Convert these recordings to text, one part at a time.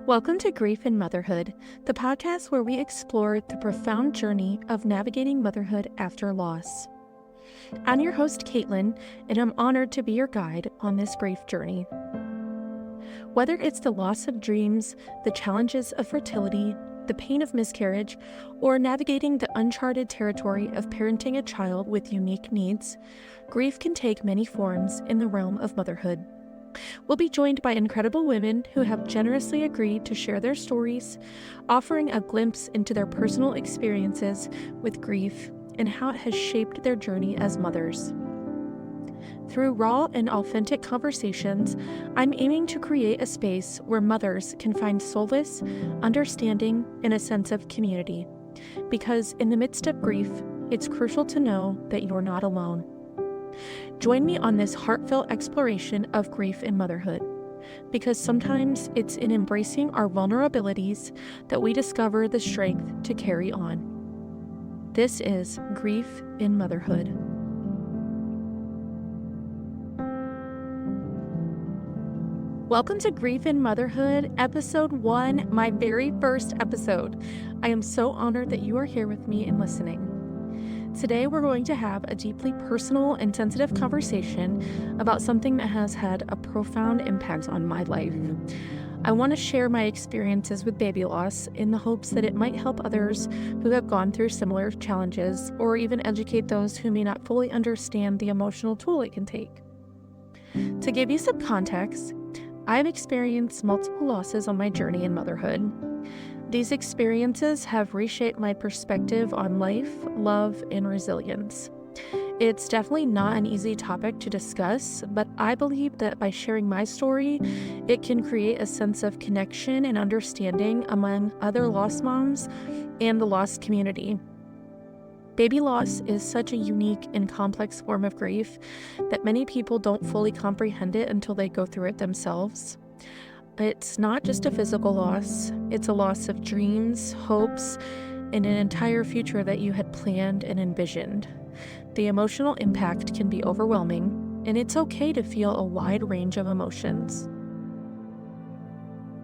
Welcome to Grief and Motherhood, the podcast where we explore the profound journey of navigating motherhood after loss. I'm your host, Caitlin, and I'm honored to be your guide on this grief journey. Whether it's the loss of dreams, the challenges of fertility, the pain of miscarriage, or navigating the uncharted territory of parenting a child with unique needs, grief can take many forms in the realm of motherhood. We'll be joined by incredible women who have generously agreed to share their stories, offering a glimpse into their personal experiences with grief and how it has shaped their journey as mothers. Through raw and authentic conversations, I'm aiming to create a space where mothers can find solace, understanding, and a sense of community. Because in the midst of grief, it's crucial to know that you're not alone. Join me on this heartfelt exploration of grief and motherhood, because sometimes it's in embracing our vulnerabilities that we discover the strength to carry on. This is Grief in Motherhood. Welcome to Grief in Motherhood, Episode 1, my very first episode. I am so honored that you are here with me and listening. Today, we're going to have a deeply personal and sensitive conversation about something that has had a profound impact on my life. I want to share my experiences with baby loss in the hopes that it might help others who have gone through similar challenges, or even educate those who may not fully understand the emotional toll it can take. To give you some context, I've experienced multiple losses on my journey in motherhood. These experiences have reshaped my perspective on life, love, and resilience. It's definitely not an easy topic to discuss, but I believe that by sharing my story, it can create a sense of connection and understanding among other lost moms and the lost community. Baby loss is such a unique and complex form of grief that many people don't fully comprehend it until they go through it themselves. It's not just a physical loss, it's a loss of dreams, hopes, and an entire future that you had planned and envisioned. The emotional impact can be overwhelming, and it's okay to feel a wide range of emotions.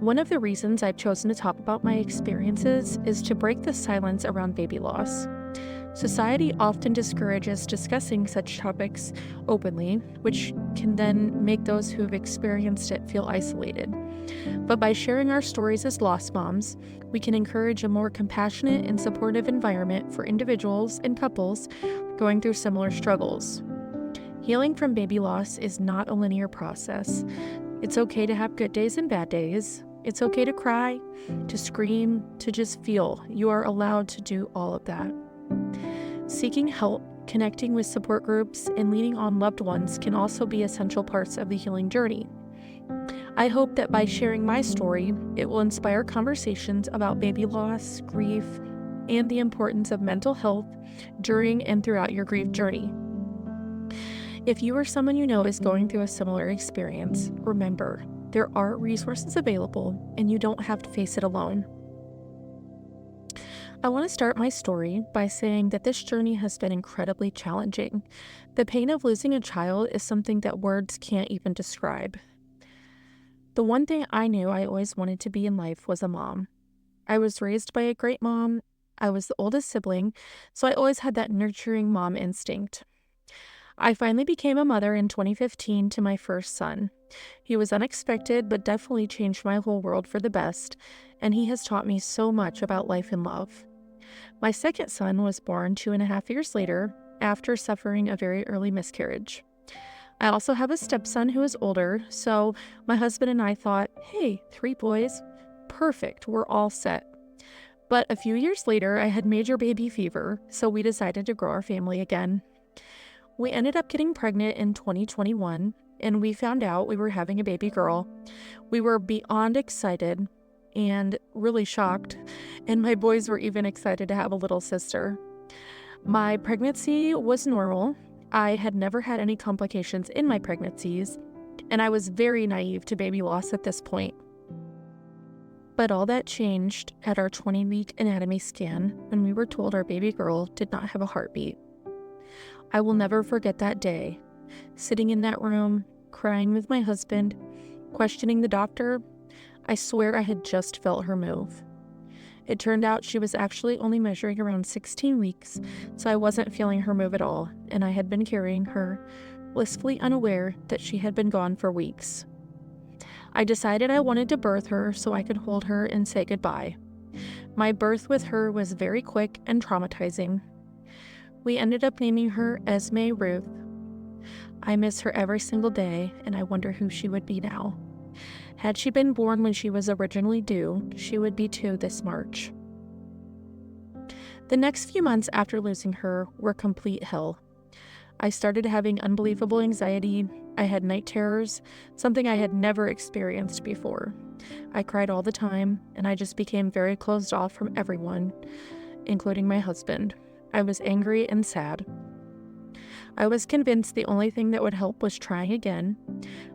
One of the reasons I've chosen to talk about my experiences is to break the silence around baby loss. Society often discourages discussing such topics openly, which can then make those who have experienced it feel isolated. But by sharing our stories as lost moms, we can encourage a more compassionate and supportive environment for individuals and couples going through similar struggles. Healing from baby loss is not a linear process. It's okay to have good days and bad days. It's okay to cry, to scream, to just feel. You are allowed to do all of that. Seeking help, connecting with support groups, and leaning on loved ones can also be essential parts of the healing journey. I hope that by sharing my story, it will inspire conversations about baby loss, grief, and the importance of mental health during and throughout your grief journey. If you or someone you know is going through a similar experience, remember, there are resources available and you don't have to face it alone. I want to start my story by saying that this journey has been incredibly challenging. The pain of losing a child is something that words can't even describe. The one thing I knew I always wanted to be in life was a mom. I was raised by a great mom. I was the oldest sibling, so I always had that nurturing mom instinct. I finally became a mother in 2015 to my first son. He was unexpected, but definitely changed my whole world for the best, and he has taught me so much about life and love. My second son was born 2.5 years later after suffering a very early miscarriage. I also have a stepson who is older, so my husband and I thought, hey, 3 boys, perfect, we're all set. But a few years later, I had major baby fever, so we decided to grow our family again. We ended up getting pregnant in 2021, and we found out we were having a baby girl. We were beyond excited and really shocked, and my boys were even excited to have a little sister. My pregnancy was normal. I had never had any complications in my pregnancies, and I was very naive to baby loss at this point. But all that changed at our 20-week anatomy scan when we were told our baby girl did not have a heartbeat. I will never forget that day, sitting in that room, crying with my husband, questioning the doctor, I swear I had just felt her move. It turned out she was actually only measuring around 16 weeks, so I wasn't feeling her move at all, and I had been carrying her, blissfully unaware that she had been gone for weeks. I decided I wanted to birth her so I could hold her and say goodbye. My birth with her was very quick and traumatizing. We ended up naming her Esme Ruth. I miss her every single day, and I wonder who she would be now. Had she been born when she was originally due, she would be 2 this March. The next few months after losing her were complete hell. I started having unbelievable anxiety. I had night terrors, something I had never experienced before. I cried all the time, and I just became very closed off from everyone, including my husband. I was angry and sad. I was convinced the only thing that would help was trying again.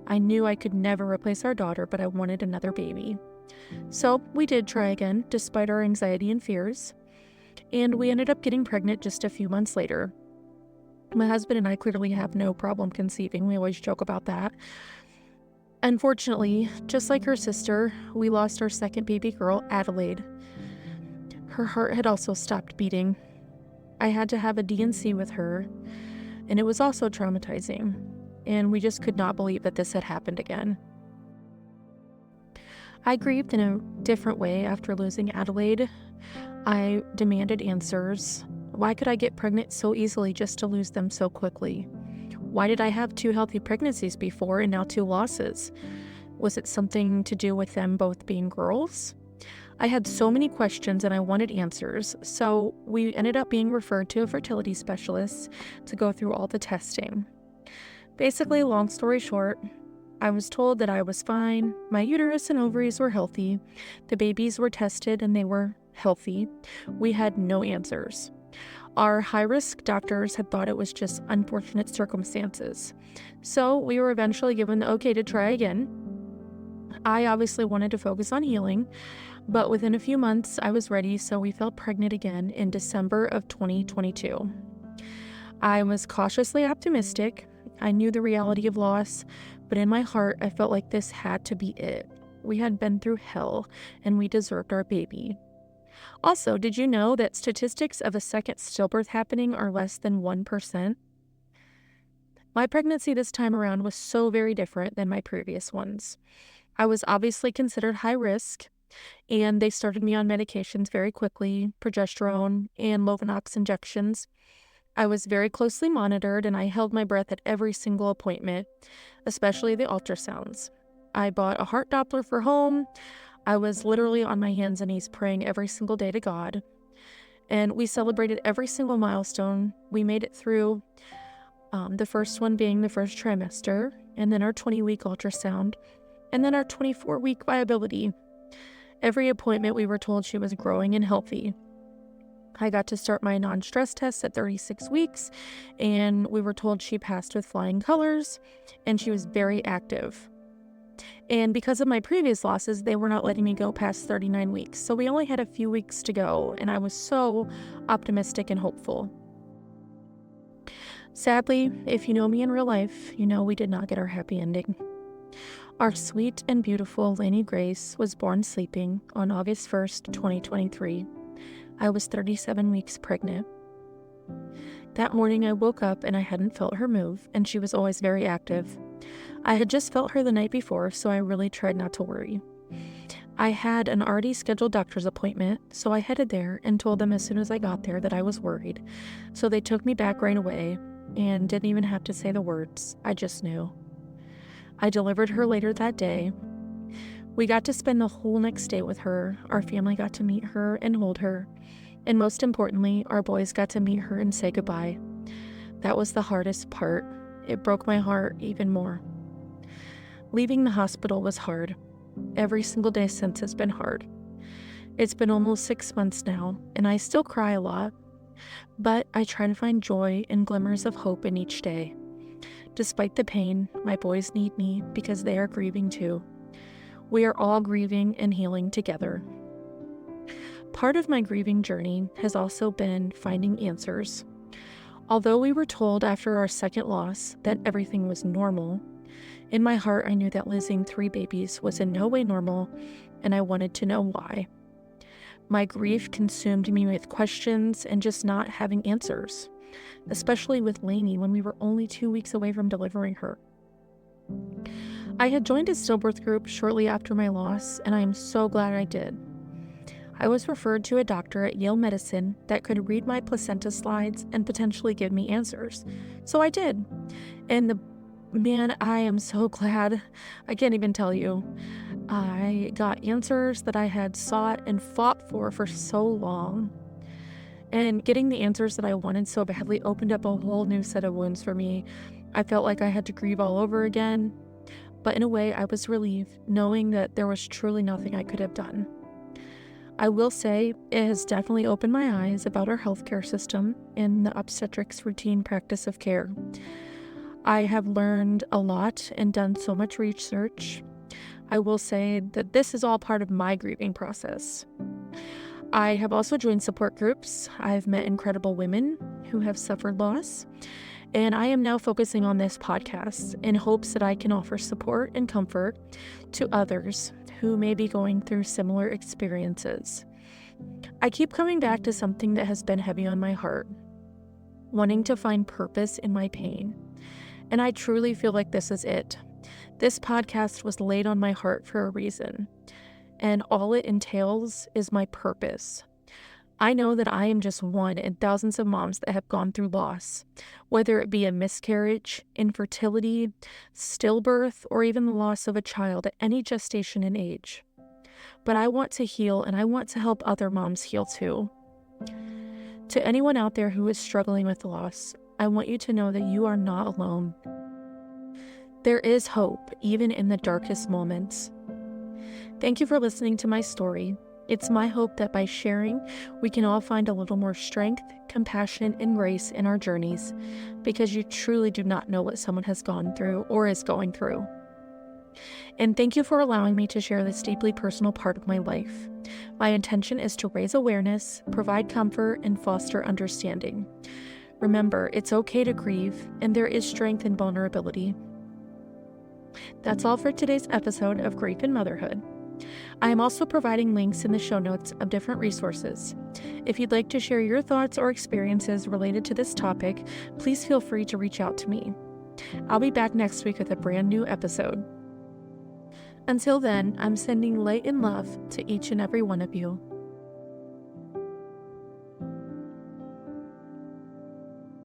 I knew I could never replace our daughter, but I wanted another baby. So we did try again, despite our anxiety and fears, and we ended up getting pregnant just a few months later. My husband and I clearly have no problem conceiving. We always joke about that. Unfortunately, just like her sister, we lost our second baby girl, Adelaide. Her heart had also stopped beating. I had to have a D&C with her, and it was also traumatizing, and we just could not believe that this had happened again. I grieved in a different way after losing Adelaide. I demanded answers. Why could I get pregnant so easily just to lose them so quickly? Why did I have 2 healthy pregnancies before and now 2 losses? Was it something to do with them both being girls? I had so many questions and I wanted answers, so we ended up being referred to a fertility specialist to go through all the testing. Basically, long story short, I was told that I was fine, my uterus and ovaries were healthy, the babies were tested and they were healthy. We had no answers. Our high-risk doctors had thought it was just unfortunate circumstances, so we were eventually given the okay to try again. I obviously wanted to focus on healing, but within a few months I was ready, so we fell pregnant again in December of 2022. I was cautiously optimistic. I knew the reality of loss, but in my heart I felt like this had to be it. We had been through hell, and we deserved our baby. Also, did you know that statistics of a second stillbirth happening are less than 1%? My pregnancy this time around was so very different than my previous ones. I was obviously considered high risk, and they started me on medications very quickly, progesterone and Lovenox injections. I was very closely monitored, and I held my breath at every single appointment, especially the ultrasounds. I bought a heart Doppler for home. I was literally on my hands and knees praying every single day to God. And we celebrated every single milestone. We made it through, the first one being the first trimester, and then our 20-week ultrasound, and then our 24-week viability. Every appointment we were told she was growing and healthy. I got to start my non-stress tests at 36 weeks, and we were told she passed with flying colors, and she was very active. And because of my previous losses, they were not letting me go past 39 weeks, so we only had a few weeks to go, and I was so optimistic and hopeful. Sadly, if you know me in real life, you know we did not get our happy ending. Our sweet and beautiful Lainey Grace was born sleeping on August 1st, 2023. I was 37 weeks pregnant. That morning I woke up and I hadn't felt her move, and she was always very active. I had just felt her the night before, so I really tried not to worry. I had an already scheduled doctor's appointment, so I headed there and told them as soon as I got there that I was worried. So they took me back right away and didn't even have to say the words. I just knew. I delivered her later that day. We got to spend the whole next day with her. Our family got to meet her and hold her. And most importantly, our boys got to meet her and say goodbye. That was the hardest part. It broke my heart even more. Leaving the hospital was hard. Every single day since has been hard. It's been almost 6 months now, and I still cry a lot. But I try to find joy and glimmers of hope in each day. Despite the pain, my boys need me because they are grieving too. We are all grieving and healing together. Part of my grieving journey has also been finding answers. Although we were told after our second loss that everything was normal, in my heart I knew that losing 3 babies was in no way normal, and I wanted to know why. My grief consumed me with questions and just not having answers, especially with Lainey when we were only 2 weeks away from delivering her. I had joined a stillbirth group shortly after my loss, and I am so glad I did. I was referred to a doctor at Yale Medicine that could read my placenta slides and potentially give me answers. So I did. And man, I am so glad. I can't even tell you. I got answers that I had sought and fought for so long. And getting the answers that I wanted so badly opened up a whole new set of wounds for me. I felt like I had to grieve all over again. But in a way, I was relieved, knowing that there was truly nothing I could have done. I will say it has definitely opened my eyes about our healthcare system and the obstetrics routine practice of care. I have learned a lot and done so much research. I will say that this is all part of my grieving process. I have also joined support groups. I've met incredible women who have suffered loss, and I am now focusing on this podcast in hopes that I can offer support and comfort to others who may be going through similar experiences. I keep coming back to something that has been heavy on my heart, wanting to find purpose in my pain. And I truly feel like this is it. This podcast was laid on my heart for a reason, and all it entails is my purpose. I know that I am just one in thousands of moms that have gone through loss, whether it be a miscarriage, infertility, stillbirth, or even the loss of a child at any gestation and age. But I want to heal, and I want to help other moms heal too. To anyone out there who is struggling with loss, I want you to know that you are not alone. There is hope, even in the darkest moments. Thank you for listening to my story. It's my hope that by sharing, we can all find a little more strength, compassion, and grace in our journeys, because you truly do not know what someone has gone through or is going through. And thank you for allowing me to share this deeply personal part of my life. My intention is to raise awareness, provide comfort, and foster understanding. Remember, it's okay to grieve, and there is strength in vulnerability. That's all for today's episode of Grief and Motherhood. I am also providing links in the show notes of different resources. If you'd like to share your thoughts or experiences related to this topic, please feel free to reach out to me. I'll be back next week with a brand new episode. Until then, I'm sending light and love to each and every one of you.